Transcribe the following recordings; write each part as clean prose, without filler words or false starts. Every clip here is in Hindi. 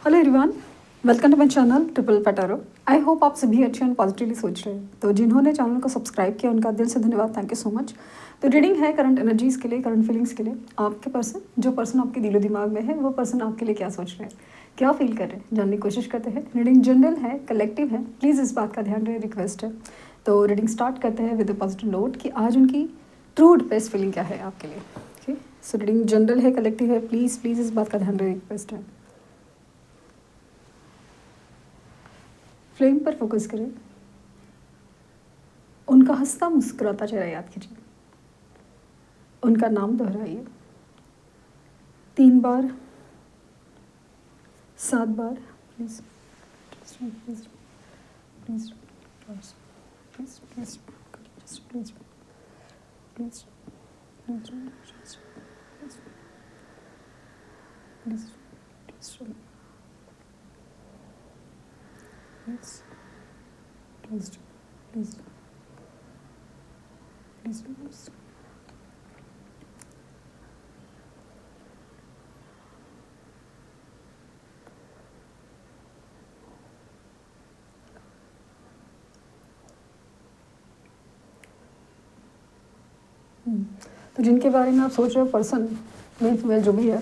Hello everyone, welcome to my channel triple पटारो। आई होप आप सभी अच्छे और पॉजिटिवली सोच रहे हैं। तो जिन्होंने चैनल को सब्सक्राइब किया उनका दिल से धन्यवाद, थैंक यू सो मच। तो रीडिंग है करंट एनर्जीज़ के लिए, करंट फीलिंग्स के लिए। आपके पर्सन, जो पर्सन आपके दिलो दिमाग में है, वो पर्सन आपके लिए क्या सोच रहे हैं, क्या फील कर रहे हैं, जानने की कोशिश करते हैं। रीडिंग जनरल है, कलेक्टिव है, प्लीज़ इस बात का ध्यान रहे, रिक्वेस्ट है। तो रीडिंग स्टार्ट करते हैं विद अ पॉजिटिव नोट कि आज उनकी ट्रू बेस्ट फीलिंग क्या है आपके लिए। ओके, सो रीडिंग जनरल है, कलेक्टिव है, प्लीज़ प्लीज़ इस बात का ध्यान रहे, रिक्वेस्ट है। फ्लेम पर फोकस करें, उनका हंसता मुस्कुराता चेहरा याद कीजिए, उनका नाम दोहराइए 3 बार, 7 बार। Please please please please please please please please please please. तो जिनके बारे में आप सोच रहे हो, पर्सन मेल फीमेल जो भी है,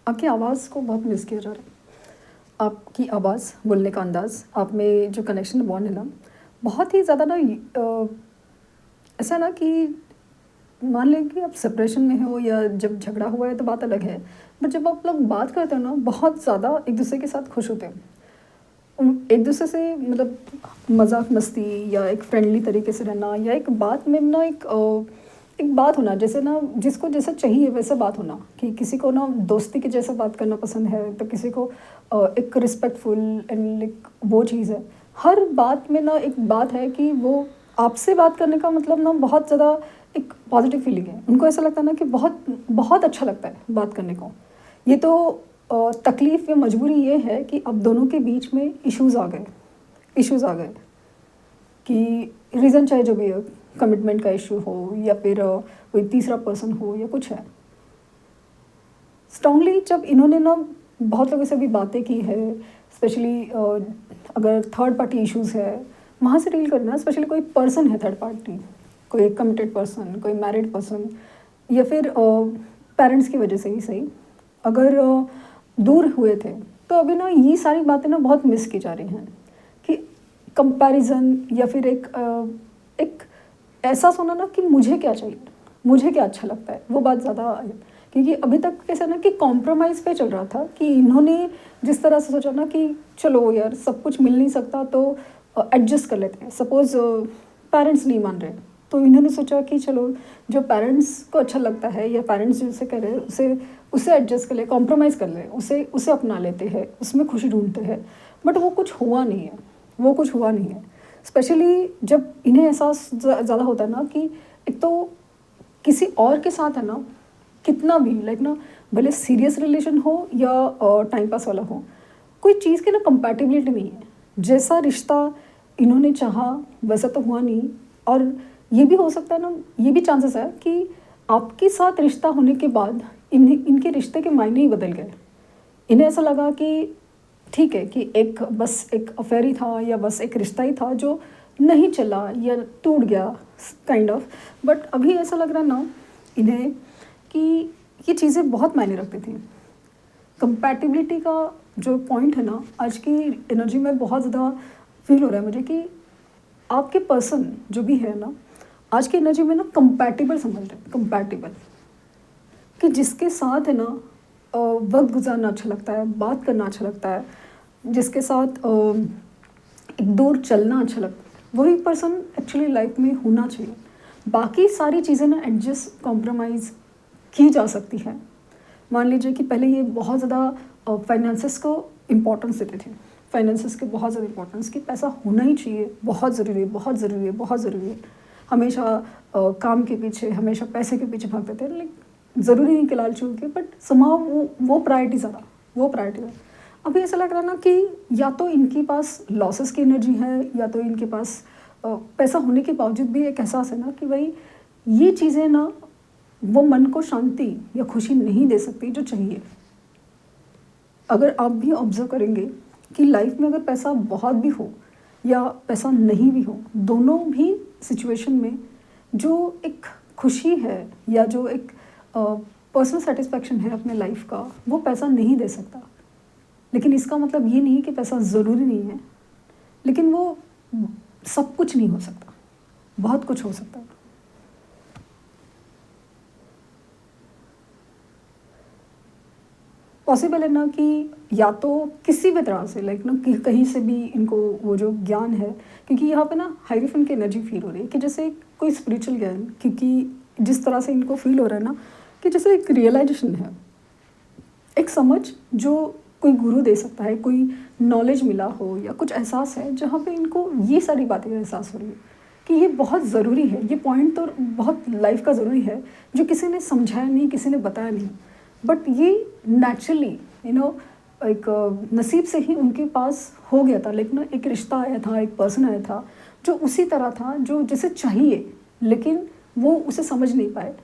आपकी आवाज़ को बहुत मिस किया जा रहा है। आपकी आवाज़, बोलने का अंदाज़, आप में जो कनेक्शन बॉन्ड है ना, बहुत ही ज़्यादा ना ऐसा ना कि मान लें कि आप सेपरेशन में हो या जब झगड़ा हुआ है तो बात अलग है, बट जब आप लोग बात करते हो ना, बहुत ज़्यादा एक दूसरे के साथ खुश होते हैं, एक दूसरे से मतलब मजाक मस्ती या एक फ्रेंडली तरीके से रहना, या एक बात में ना एक बात होना, जैसे ना जिसको जैसा चाहिए वैसा बात होना, कि किसी को ना दोस्ती के जैसा बात करना पसंद है, तो किसी को एक रिस्पेक्टफुल एंड लाइक वो चीज़ है। हर बात में ना एक बात है कि वो आपसे बात करने का मतलब ना बहुत ज़्यादा एक पॉजिटिव फीलिंग है। उनको ऐसा लगता है ना कि बहुत बहुत अच्छा लगता है बात करने को। ये तो तकलीफ़ या मजबूरी ये है कि अब दोनों के बीच में इश्यूज़ आ गए कि रीज़न चाहे जो भी हो, कमिटमेंट का इशू हो या फिर कोई तीसरा पर्सन हो या कुछ है। स्ट्रांगली जब इन्होंने ना बहुत लोगों से भी बातें की है, स्पेशली अगर थर्ड पार्टी इश्यूज़ है वहाँ से डील करना, स्पेशली कोई पर्सन है थर्ड पार्टी, कोई एक कमिटेड पर्सन, कोई मैरिड पर्सन, या फिर पेरेंट्स की वजह से ही सही, अगर दूर हुए थे, तो अभी ना ये सारी बातें ना बहुत मिस की जा रही हैं कि कंपैरिजन या फिर एक एहसास होना ना कि मुझे क्या चाहिए, मुझे क्या अच्छा लगता है, वो बात ज़्यादा है। क्योंकि अभी तक कैसा ना कि कॉम्प्रोमाइज़ पे चल रहा था, कि इन्होंने जिस तरह से सोचा ना कि चलो यार सब कुछ मिल नहीं सकता तो एडजस्ट कर लेते हैं। सपोज़ पेरेंट्स नहीं मान रहे, तो इन्होंने सोचा कि चलो जो पेरेंट्स को अच्छा लगता है या पेरेंट्स जिसे कह रहे हैं उसे एडजस्ट कर ले, कॉम्प्रोमाइज़ कर ले, उसे अपना लेते हैं, उसमें खुशी ढूंढते हैं। बट वो कुछ हुआ नहीं है। स्पेशली जब इन्हें एहसास ज़्यादा होता है ना कि एक तो किसी और के साथ है ना, कितना भी लाइक ना, भले सीरियस रिलेशन हो या टाइम पास वाला हो, कोई चीज़ की ना कंपैटिबिलिटी नहीं है। जैसा रिश्ता इन्होंने चाहा वैसा तो हुआ नहीं। और ये भी हो सकता है ना, ये भी चांसेस है कि आपके साथ रिश्ता होने के बाद इनके रिश्ते के मायने ही बदल गए। इन्हें ऐसा लगा कि ठीक है कि एक बस एक अफेयर ही था या बस एक रिश्ता ही था जो नहीं चला या टूट गया काइंड ऑफ। बट अभी ऐसा लग रहा है ना इन्हें कि ये चीज़ें बहुत मायने रखती थी। कंपैटिबिलिटी का जो पॉइंट है ना, आज की एनर्जी में बहुत ज़्यादा फील हो रहा है मुझे कि आपके पर्सन जो भी है ना, आज की एनर्जी में ना कंपैटिबल समझ रहे हैं। कंपैटिबल कि जिसके साथ है ना वक्त गुजारना अच्छा लगता है, बात करना अच्छा लगता है, जिसके साथ एक दूर चलना अच्छा लगता है, वही पर्सन एक्चुअली लाइफ में होना चाहिए। बाकी सारी चीज़ें ना एडजस्ट, कॉम्प्रोमाइज़ की जा सकती हैं। मान लीजिए कि पहले ये बहुत ज़्यादा फाइनेंसेस को इम्पोर्टेंस देते थे, फाइनेंसेस के बहुत ज़्यादा इम्पोर्टेंस, कि पैसा होना ही चाहिए, बहुत ज़रूरी है, बहुत ज़रूरी है, बहुत ज़रूरी है। हमेशा काम के पीछे, हमेशा पैसे के पीछे भागते थे, लेकिन ज़रूरी नहीं कि लालची होके, बट समाव वो प्रायोरिटी ज़्यादा, वो प्रायोरिटी है। अभी ऐसा लग रहा है ना कि या तो इनके पास लॉसेस की एनर्जी है, या तो इनके पास पैसा होने के बावजूद भी एक एहसास है ना कि भाई ये चीज़ें ना वो मन को शांति या खुशी नहीं दे सकती जो चाहिए। अगर आप भी ऑब्जर्व करेंगे कि लाइफ में अगर पैसा बहुत भी हो या पैसा नहीं भी हो, दोनों भी सिचुएशन में जो एक खुशी है या जो एक पर्सनल सेटिस्फैक्शन है अपने लाइफ का, वो पैसा नहीं दे सकता। लेकिन इसका मतलब ये नहीं कि पैसा ज़रूरी नहीं है, लेकिन वो सब कुछ नहीं हो सकता, बहुत कुछ हो सकता है। पॉसिबल है ना कि या तो किसी भी तरह से लाइक ना कि कहीं से भी इनको वो जो ज्ञान है, क्योंकि यहाँ पे ना हाइरीफन की एनर्जी फील हो रही है कि जैसे कोई स्पिरिचुअल ज्ञान, क्योंकि जिस तरह से इनको फील हो रहा है ना कि जैसे एक रियलाइजेशन है, एक समझ जो कोई गुरु दे सकता है, कोई नॉलेज मिला हो या कुछ एहसास है जहाँ पे इनको ये सारी बातें एहसास हो रही है कि ये बहुत ज़रूरी है, ये पॉइंट तो बहुत लाइफ का ज़रूरी है जो किसी ने समझाया नहीं, किसी ने बताया नहीं, बट ये नेचुरली एक नसीब से ही उनके पास हो गया था। लेकिन एक रिश्ता आया था, एक पर्सन आया था जो उसी तरह था जो जैसे चाहिए, लेकिन वो उसे समझ नहीं पाए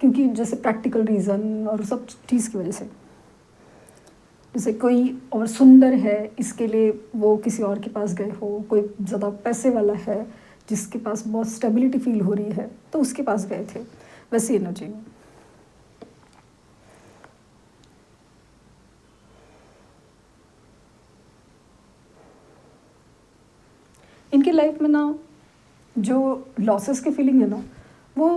क्योंकि जैसे प्रैक्टिकल रीज़न और सब चीज़ की वजह से। जैसे कोई और सुंदर है इसके लिए वो किसी और के पास गए हो, कोई ज़्यादा पैसे वाला है जिसके पास बहुत स्टेबिलिटी फील हो रही है तो उसके पास गए थे, वैसी एनर्जी। इनकी लाइफ में ना जो लॉसेस की फीलिंग है ना, वो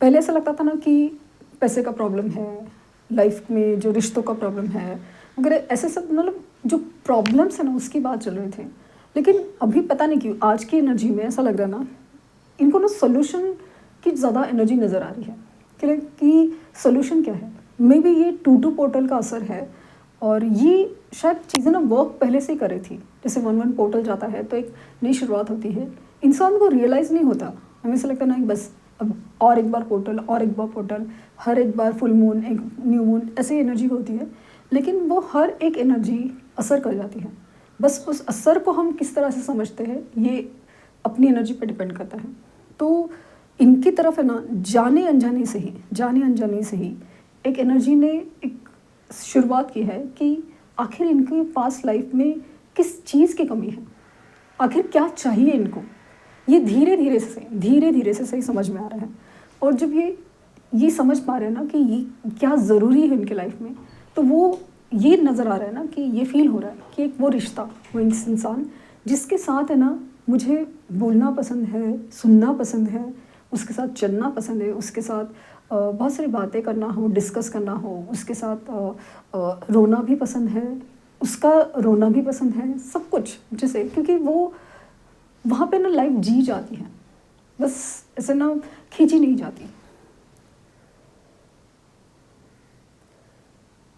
पहले ऐसा लगता था ना कि पैसे का प्रॉब्लम है, लाइफ में जो रिश्तों का प्रॉब्लम है, अगर ऐसे सब मतलब जो प्रॉब्लम्स है ना उसकी बात चल रहे थे। लेकिन अभी पता नहीं क्यों आज की एनर्जी में ऐसा लग रहा है ना इनको ना सोल्यूशन की ज़्यादा एनर्जी नज़र आ रही है कि सोल्यूशन क्या है। मे बी ये 2-2 पोर्टल का असर है और ये शायद चीज़ें ना वर्क पहले से ही कर रही थी। जैसे 1-1 पोर्टल जाता है तो एक नई शुरुआत होती है, इंसान को रियलाइज़ नहीं होता, हमें ऐसा लगता है ना कि बस अब और एक बार पोर्टल और एक बार पोर्टल, हर एक बार फुल मून, एक न्यू मून, ऐसी एनर्जी होती है। लेकिन वो हर एक एनर्जी असर कर जाती है, बस उस असर को हम किस तरह से समझते हैं ये अपनी एनर्जी पर डिपेंड करता है। तो इनकी तरफ है ना जाने अनजाने से ही एक एनर्जी ने एक शुरुआत की है कि आखिर इनके पास लाइफ में किस चीज़ की कमी है, आखिर क्या चाहिए इनको। ये धीरे धीरे से सही समझ में आ रहा है। और जब ये समझ पा रहे हैं ना कि ये क्या ज़रूरी है इनके लाइफ में, तो वो ये नज़र आ रहा है ना कि ये फील हो रहा है कि एक वो रिश्ता, वो इंसान जिसके साथ है ना मुझे बोलना पसंद है, सुनना पसंद है, उसके साथ चलना पसंद है, उसके साथ बहुत सारी बातें करना हो, डिस्कस करना हो, उसके साथ रोना भी पसंद है, उसका रोना भी पसंद है, सब कुछ जैसे, क्योंकि वो वहाँ पे ना लाइफ जी जाती है, बस ऐसे ना खींची नहीं जाती।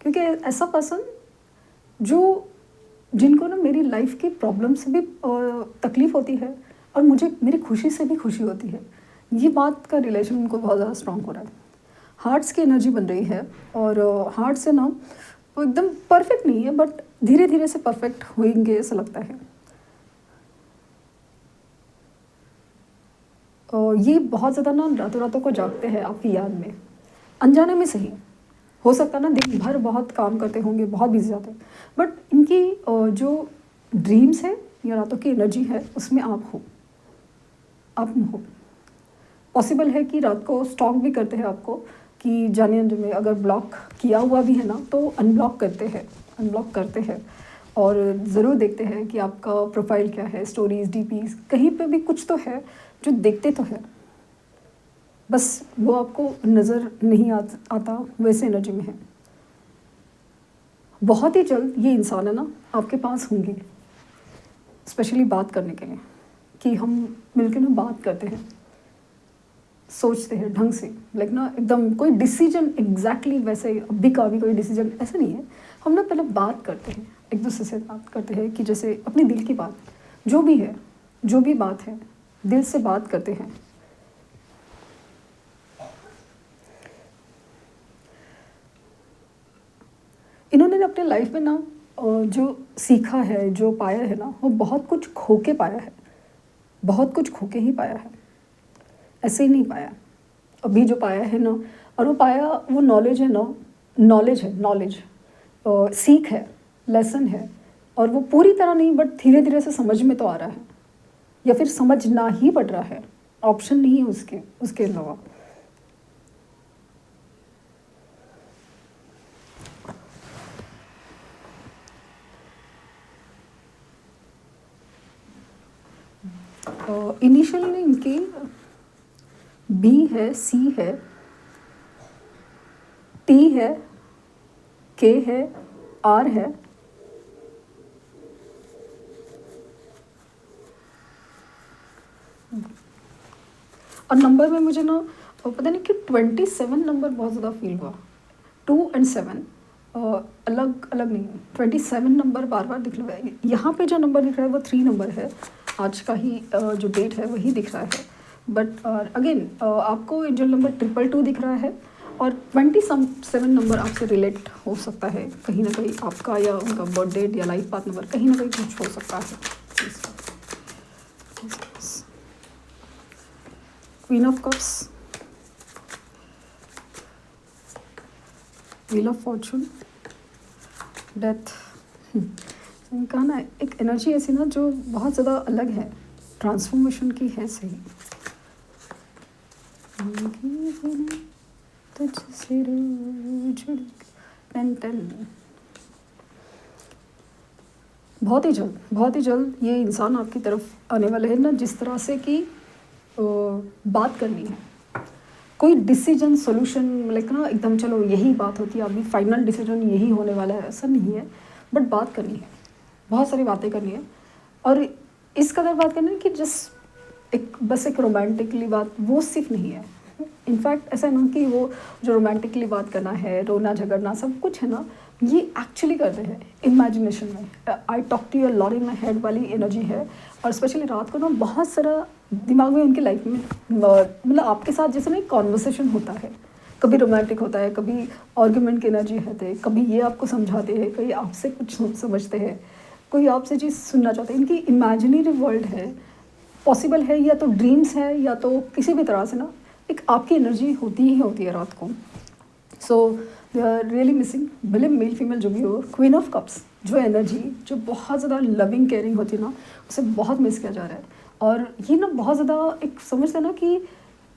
क्योंकि ऐसा पर्सन जिनको ना मेरी लाइफ की प्रॉब्लम से भी तकलीफ़ होती है और मुझे मेरी खुशी से भी खुशी होती है, ये बात का रिलेशन उनको बहुत ज़्यादा स्ट्रॉन्ग हो रहा है। हार्ट्स की एनर्जी बन रही है और हार्ट से ना वो एकदम परफेक्ट नहीं है बट धीरे धीरे से परफेक्ट होंगे ऐसा लगता है। और ये बहुत ज़्यादा ना रातों रातों को जागते हैं आपकी याद में, अनजाने में सही, हो सकता है ना दिन भर बहुत काम करते होंगे, बहुत बिजी जाते हैं, बट इनकी जो ड्रीम्स है या रातों की एनर्जी है उसमें आप हो। पॉसिबल है कि रात को स्टॉक भी करते हैं आपको कि जाने में अगर ब्लॉक किया हुआ भी है ना तो अनब्लॉक करते हैं और ज़रूर देखते हैं कि आपका प्रोफाइल क्या है, स्टोरीज़, डीपीज़, कहीं पे भी कुछ तो है जो देखते तो है, बस वो आपको नज़र नहीं आता वैसे एनर्जी में है। बहुत ही जल्द ये इंसान है ना आपके पास होंगे, स्पेशली बात करने के लिए, कि हम मिलकर ना बात करते हैं, सोचते हैं ढंग से, लाइक ना एकदम कोई डिसीजन एग्जैक्टली वैसे अभी का अभी कोई डिसीजन ऐसा नहीं है। हम ना पहले बात करते हैं, एक दूसरे से बात करते हैं कि जैसे अपने दिल की बात जो भी है, जो भी बात है दिल से बात करते हैं। इन्होंने अपने लाइफ में ना जो सीखा है, जो पाया है ना, वो बहुत कुछ खो के पाया है, बहुत कुछ खो के ही पाया है, ऐसे ही नहीं पाया। अभी जो पाया है ना, और वो पाया वो नॉलेज है ना, नॉलेज सीख है, लेसन है, और वो पूरी तरह नहीं बट धीरे धीरे से समझ में तो आ रहा है, या फिर समझना ही पड़ रहा है, ऑप्शन नहीं है उसके उसके अलावा। इनिशियल नेम की बी है, सी है, टी है, के है, आर है, और नंबर में मुझे ना पता नहीं कि 27 नंबर बहुत ज़्यादा फील हुआ। 2 और 7 अलग अलग नहीं, 27 नंबर बार बार दिख रहा है। यहाँ पे जो नंबर दिख रहा है वो 3 नंबर है, आज का ही जो डेट है वही दिख रहा है। बट अगेन आपको एंजल नंबर 222 दिख रहा है, और 27 नंबर आपसे रिलेट हो सकता है कहीं ना कहीं, आपका या उनका बर्थ डेट या लाइफ पाथ नंबर कहीं ना कहीं कुछ हो सकता है। Queen of cups, wheel of Fortune, death. इनका ना एक एनर्जी ऐसी ना जो बहुत ज़्यादा अलग है, ट्रांसफॉर्मेशन की है सही। बहुत ही जल्द ये इंसान आपकी तरफ आने वाले हैं ना, जिस तरह से कि बात करनी है, कोई डिसीजन सोल्यूशन लाइक ना एकदम चलो यही बात होती है, अभी फाइनल डिसीजन यही होने वाला है, ऐसा नहीं है। बट बात करनी है, बहुत सारी बातें करनी है, और इस कदर बात करनी है कि बस एक रोमांटिकली बात वो सिर्फ नहीं है। इनफैक्ट ऐसा ना कि वो जो रोमांटिकली बात करना है, रोना झगड़ना सब कुछ है ना, ये एक्चुअली करते हैं इमेजिनेशन में। I talk to your lot in my head वाली एनर्जी है, और स्पेशली रात को ना बहुत सारा दिमाग में उनकी लाइफ में मतलब आपके साथ जैसे ना एक कॉन्वर्सेशन होता है, कभी रोमांटिक होता है, कभी आर्ग्यूमेंट की एनर्जी है, कभी ये आपको समझाते हैं, कभी आपसे कुछ समझते हैं, कोई आपसे चीज़ सुनना चाहते हैं। इनकी इमेजिनरी वर्ल्ड है, पॉसिबल है, या तो ड्रीम्स है या तो किसी भी तरह से ना एक आपकी एनर्जी होती ही होती है रात को। सो दे आर रियली मिसिंग, भले मेल फीमेल जो भी हो। क्वीन ऑफ कप्स जो एनर्जी जो बहुत ज़्यादा लविंग केयरिंग होती है ना, उसे बहुत मिस किया जा रहा है। और ये ना बहुत ज़्यादा एक समझते ना कि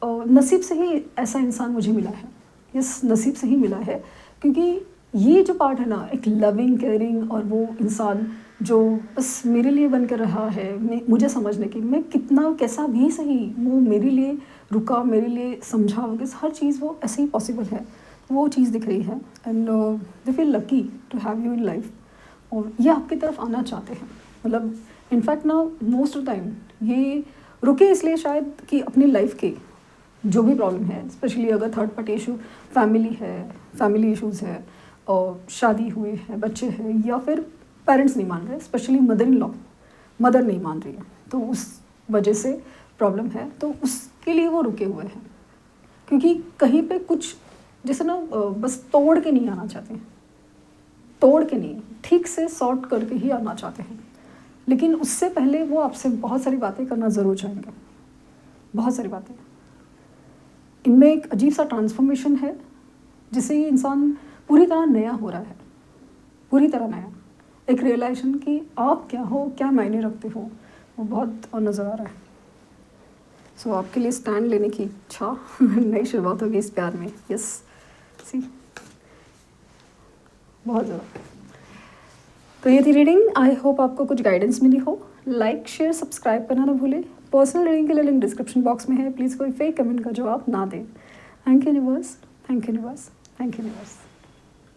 नसीब से ही ऐसा इंसान मुझे मिला है, यस नसीब से ही मिला है, क्योंकि ये जो पार्ट है ना एक लविंग केयरिंग, और वो इंसान जो बस मेरे लिए बन कर रहा है, मुझे समझने की, मैं कितना कैसा भी सही, वो मेरे लिए रुका, मेरे लिए समझा, हर चीज़ वो ऐसे ही पॉसिबल है, वो चीज़ दिख रही है। And they feel lucky to have you in life, और ये आपकी तरफ आना चाहते हैं। मतलब इनफैक्ट ना मोस्ट ऑफ टाइम ये रुके इसलिए शायद कि अपनी लाइफ के जो भी प्रॉब्लम है, स्पेशली अगर third party issue, family issues है, और शादी हुई है, बच्चे हैं, या फिर पेरेंट्स नहीं मान रहे, specially mother in law mother नहीं मान रही है, तो उस वजह से प्रॉब्लम है, तो उसके लिए वो रुके हुए हैं। क्योंकि कहीं पे कुछ जैसे ना बस तोड़ के नहीं आना चाहते हैं, तोड़ के नहीं, ठीक से सॉर्ट करके ही आना चाहते हैं। लेकिन उससे पहले वो आपसे बहुत सारी बातें करना ज़रूर चाहेंगे, बहुत सारी बातें। इनमें एक अजीब सा ट्रांसफॉर्मेशन है, जिससे ये इंसान पूरी तरह नया हो रहा है, पूरी तरह नया। एक रियलाइजेशन कि आप क्या हो, क्या मायने रखते हो, वो बहुत नज़र आ रहा है। सो आपके लिए स्टैंड लेने की इच्छा, नई शुरुआत होगी इस प्यार में, यस सी बहुत ज़्यादा। तो ये थी रीडिंग, आई होप आपको कुछ गाइडेंस मिली हो। लाइक शेयर सब्सक्राइब करना ना भूलें। पर्सनल रीडिंग के लिए लिंक डिस्क्रिप्शन बॉक्स में है, प्लीज़ कोई फेक कमेंट का जवाब ना दें। Thank you universe, thank you universe, thank you universe.